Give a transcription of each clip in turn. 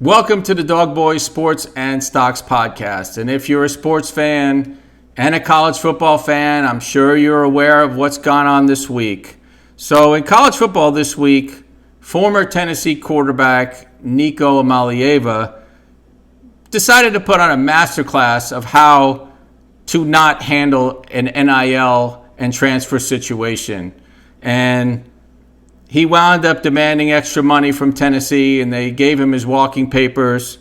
Welcome to the Dog Boys Sports and Stocks Podcast. And if you're a sports fan and a college football fan, I'm sure you're aware of what's gone on this week. So in college football this week, former Tennessee quarterback Nico lamaleava decided to put on a masterclass of how to not handle an NIL and transfer situation. And he wound up demanding extra money from Tennessee, and they gave him his walking papers.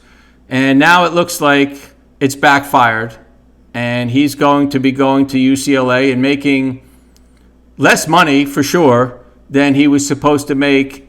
And now it looks like it's backfired, and he's going to be going to UCLA and making less money, for sure, than he was supposed to make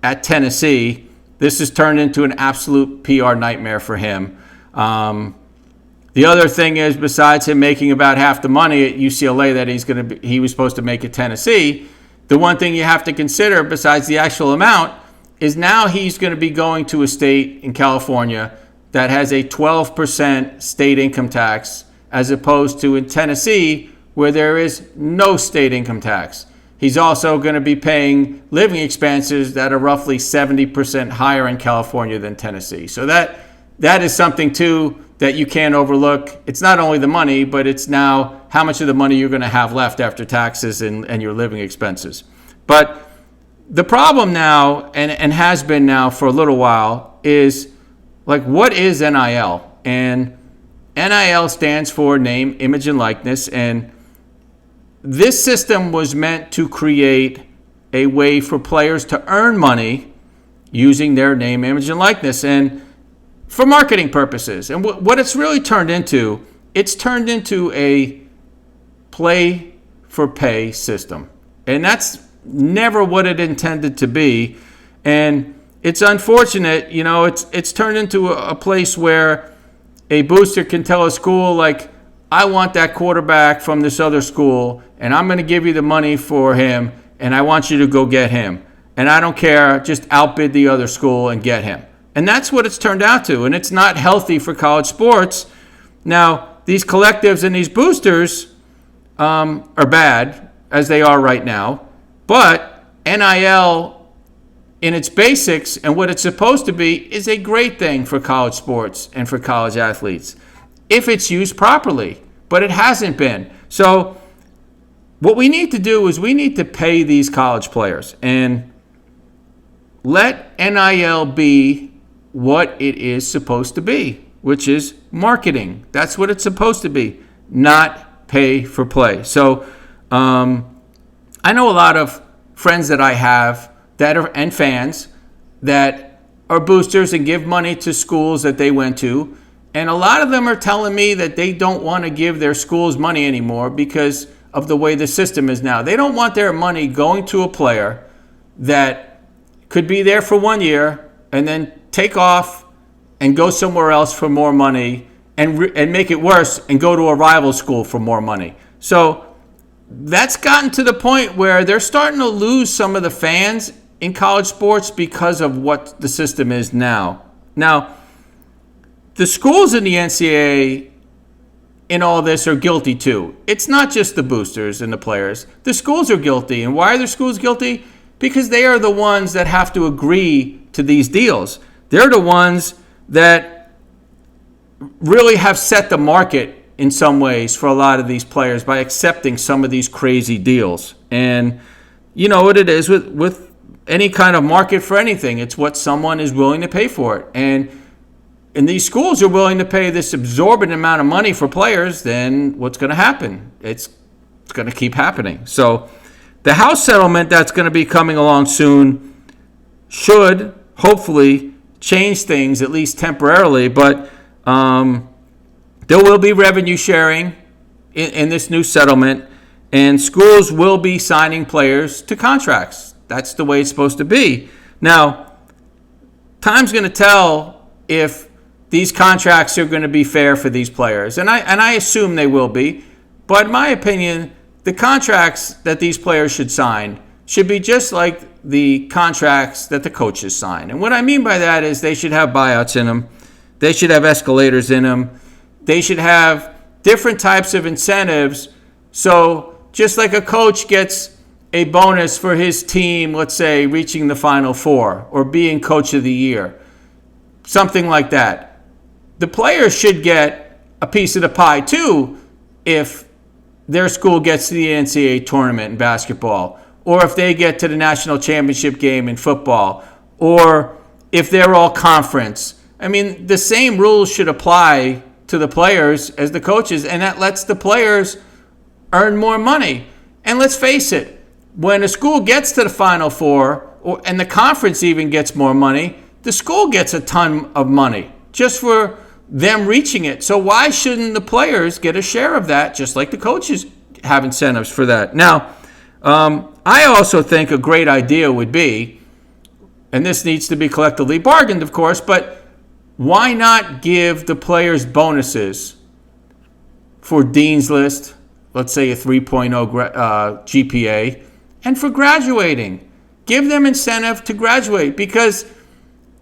at Tennessee. This has turned into an absolute PR nightmare for him. The other thing is, besides him making about half the money at UCLA that he was supposed to make at Tennessee, the one thing you have to consider, besides the actual amount, is now he's going to be going to a state in California that has a 12% state income tax, as opposed to in Tennessee, where there is no state income tax. He's also going to be paying living expenses that are roughly 70% higher in California than Tennessee. So that is something, too, that you can't overlook. It's not only the money, but it's now how much of the money you're going to have left after taxes and your living expenses. But the problem now, and has been now for a little while, is like, what is NIL? And NIL stands for name, image, and likeness. And this system was meant to create a way for players to earn money using their name, image, and likeness, and for marketing purposes. And what it's really turned into, it's turned into a play for pay system. And that's never what it intended to be. And it's unfortunate, it's turned into a place where a booster can tell a school, like, I want that quarterback from this other school, and I'm going to give you the money for him, and I want you to go get him. And I don't care, just outbid the other school and get him. And that's what it's turned out to. And it's not healthy for college sports. Now, these collectives and these boosters are bad, as they are right now. But NIL, in its basics and what it's supposed to be, is a great thing for college sports and for college athletes, if it's used properly. But it hasn't been. So what we need to do is we need to pay these college players and let NIL be what it is supposed to be, which is marketing. That's what it's supposed to be, not pay for play. So I know a lot of friends that I have and fans that are boosters and give money to schools that they went to. And a lot of them are telling me that they don't want to give their schools money anymore because of the way the system is now. They don't want their money going to a player that could be there for 1 year and then take off and go somewhere else for more money and make it worse and go to a rival school for more money. So that's gotten to the point where they're starting to lose some of the fans in college sports because of what the system is now. Now, the schools in the NCAA in all this are guilty too. It's not just the boosters and the players. The schools are guilty. And why are the schools guilty? Because they are the ones that have to agree to these deals. They're the ones that really have set the market in some ways for a lot of these players by accepting some of these crazy deals. And you know what it is with any kind of market for anything. It's what someone is willing to pay for it. And these schools are willing to pay this exorbitant amount of money for players, then what's going to happen? It's going to keep happening. So the House settlement that's going to be coming along soon should hopefully change things, at least temporarily, but there will be revenue sharing in this new settlement, and schools will be signing players to contracts. That's the way it's supposed to be. Now, time's going to tell if these contracts are going to be fair for these players, and I assume they will be, but in my opinion, the contracts that these players should sign should be just like the contracts that the coaches sign. And what I mean by that is they should have buyouts in them. They should have escalators in them. They should have different types of incentives. So just like a coach gets a bonus for his team, let's say, reaching the Final Four or being coach of the year, something like that. The players should get a piece of the pie too if their school gets to the NCAA tournament in basketball, or if they get to the national championship game in football, or if they're all conference. I mean, the same rules should apply to the players as the coaches, and that lets the players earn more money. And let's face it, when a school gets to the Final Four, and the conference even gets more money, the school gets a ton of money just for them reaching it. So why shouldn't the players get a share of that, just like the coaches have incentives for that? Now, I also think a great idea would be, and this needs to be collectively bargained, of course, but why not give the players bonuses for Dean's List, let's say a 3.0 GPA, and for graduating? Give them incentive to graduate, because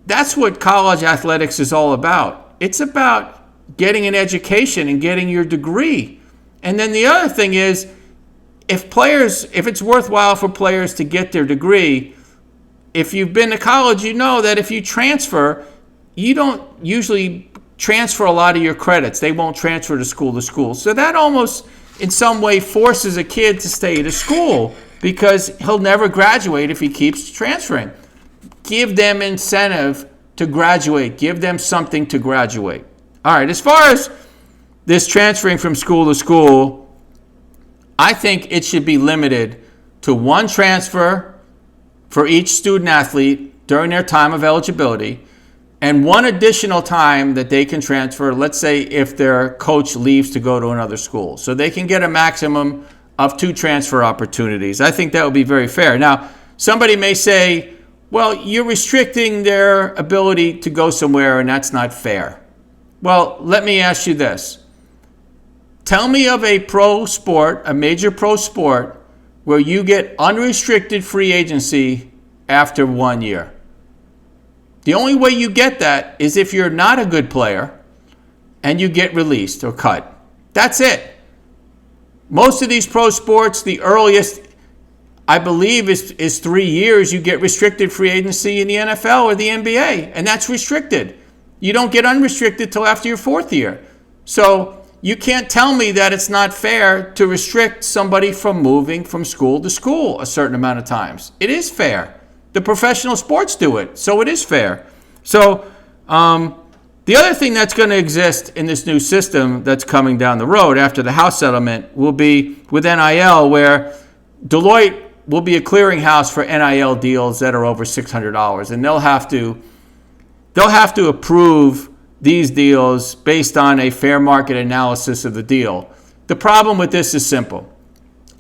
that's what college athletics is all about. It's about getting an education and getting your degree. And then the other thing is, if it's worthwhile for players to get their degree, if you've been to college, you know that if you transfer, you don't usually transfer a lot of your credits. They won't transfer to school. So that almost in some way forces a kid to stay at a school, because he'll never graduate if he keeps transferring. Give them incentive to graduate. Give them something to graduate. All right, as far as this transferring from school to school, I think it should be limited to one transfer for each student athlete during their time of eligibility, and one additional time that they can transfer, let's say if their coach leaves to go to another school. So they can get a maximum of 2 transfer opportunities. I think that would be very fair. Now, somebody may say, well, you're restricting their ability to go somewhere, and that's not fair. Well, let me ask you this. Tell me of a pro sport, a major pro sport, where you get unrestricted free agency after 1 year. The only way you get that is if you're not a good player and you get released or cut. That's it. Most of these pro sports, the earliest, I believe, is 3 years you get restricted free agency in the NFL or the NBA, and that's restricted. You don't get unrestricted till after your 4th year. So you can't tell me that it's not fair to restrict somebody from moving from school to school a certain amount of times. It is fair. The professional sports do it, so it is fair. So the other thing that's going to exist in this new system that's coming down the road after the House settlement will be with NIL, where Deloitte will be a clearinghouse for NIL deals that are over $600, and they'll have to approve these deals based on a fair market analysis of the deal. The problem with this is simple.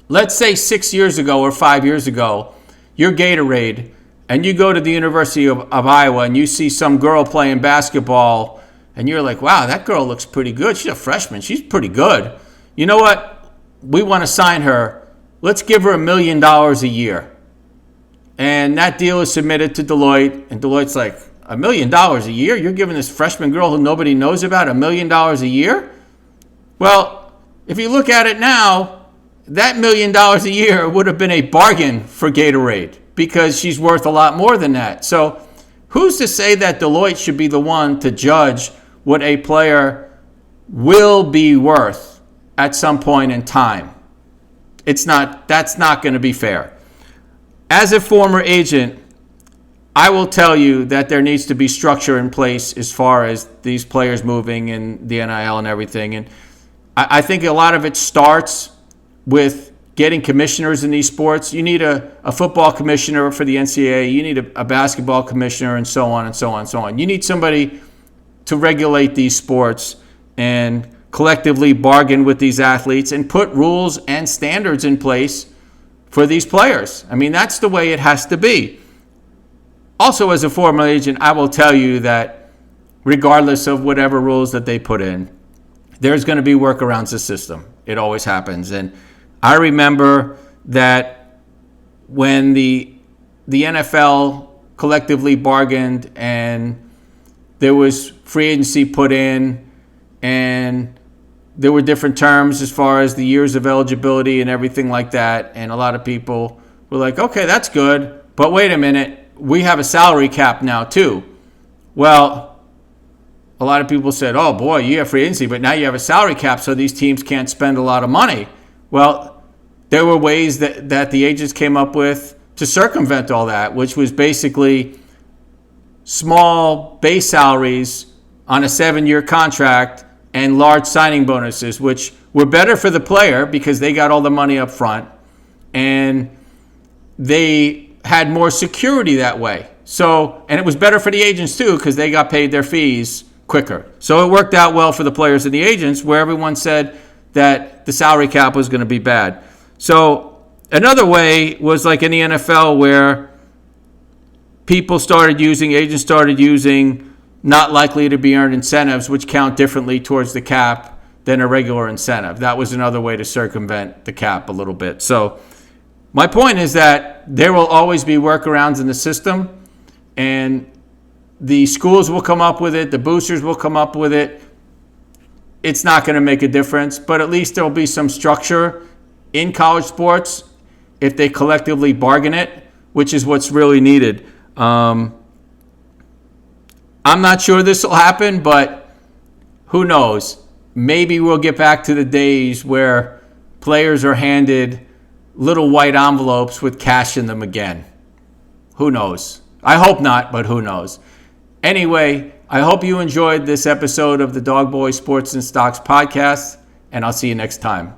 Let's say 6 years ago or 5 years ago, you're Gatorade, and you go to the University of Iowa and you see some girl playing basketball, and you're like, wow, that girl looks pretty good. She's a freshman. She's pretty good. You know what? We want to sign her. Let's give her $1 million a year. And that deal is submitted to Deloitte, and Deloitte's like, $1 million a year? You're giving this freshman girl who nobody knows about $1 million a year? Well, if you look at it now, that $1 million a year would have been a bargain for Gatorade, because she's worth a lot more than that. So who's to say that Deloitte should be the one to judge what a player will be worth at some point in time? That's not going to be fair. As a former agent, I will tell you that there needs to be structure in place as far as these players moving and the NIL and everything. And I think a lot of it starts with getting commissioners in these sports. You need a football commissioner for the NCAA. You need a basketball commissioner, and so on and so on and so on. You need somebody to regulate these sports and collectively bargain with these athletes and put rules and standards in place for these players. I mean, that's the way it has to be. Also, as a former agent, I will tell you that regardless of whatever rules that they put in, there's going to be workarounds the system. It always happens. And I remember that when the NFL collectively bargained and there was free agency put in, and there were different terms as far as the years of eligibility and everything like that, and a lot of people were like, okay, that's good, but wait a minute, we have a salary cap now too. Well, a lot of people said, oh boy, you have free agency, but now you have a salary cap, so these teams can't spend a lot of money. Well, there were ways that the agents came up with to circumvent all that, which was basically small base salaries on a 7-year contract and large signing bonuses, which were better for the player because they got all the money up front, and they had more security that way. So, and it was better for the agents too because they got paid their fees quicker. So it worked out well for the players and the agents, where everyone said that the salary cap was going to be bad. So another way was like in the NFL, where agents started using not likely to be earned incentives, which count differently towards the cap than a regular incentive. That was another way to circumvent the cap a little bit. So my point is that there will always be workarounds in the system, and the schools will come up with it, the boosters will come up with it. It's not going to make a difference, but at least there will be some structure in college sports if they collectively bargain it, which is what's really needed. I'm not sure this will happen, but who knows? Maybe we'll get back to the days where players are handed little white envelopes with cash in them again. Who knows? I hope not, but who knows? Anyway, I hope you enjoyed this episode of the Dog Boy Sports and Stocks podcast, and I'll see you next time.